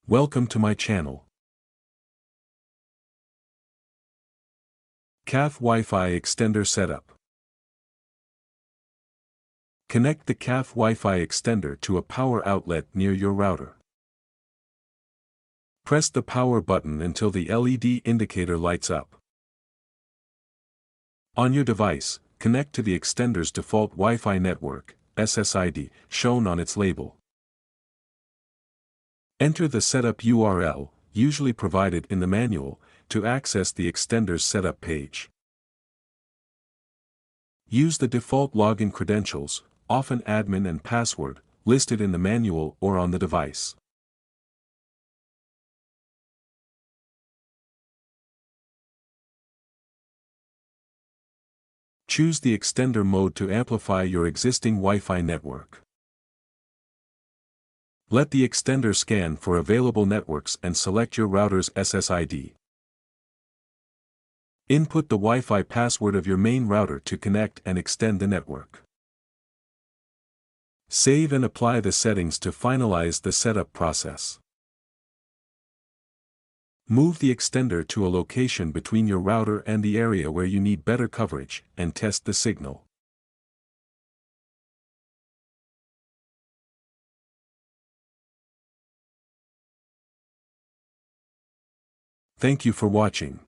Welcome to my channel. Kalff Wi-Fi Extender Setup. Connect the Kalff Wi-Fi Extender to a power outlet near your router. Press the power button until the LED indicator lights up. On your device, connect to the extender's default Wi-Fi network, SSID, shown on its label. Enter the setup URL, usually provided in the manual, to access the extender's setup page. Use the default login credentials, often admin and password, listed in the manual or on the device. Choose the extender mode to amplify your existing Wi-Fi network. Let the extender scan for available networks and select your router's SSID. Input the Wi-Fi password of your main router to connect and extend the network. Save and apply the settings to finalize the setup process. Move the extender to a location between your router and the area where you need better coverage, and test the signal. Thank you for watching.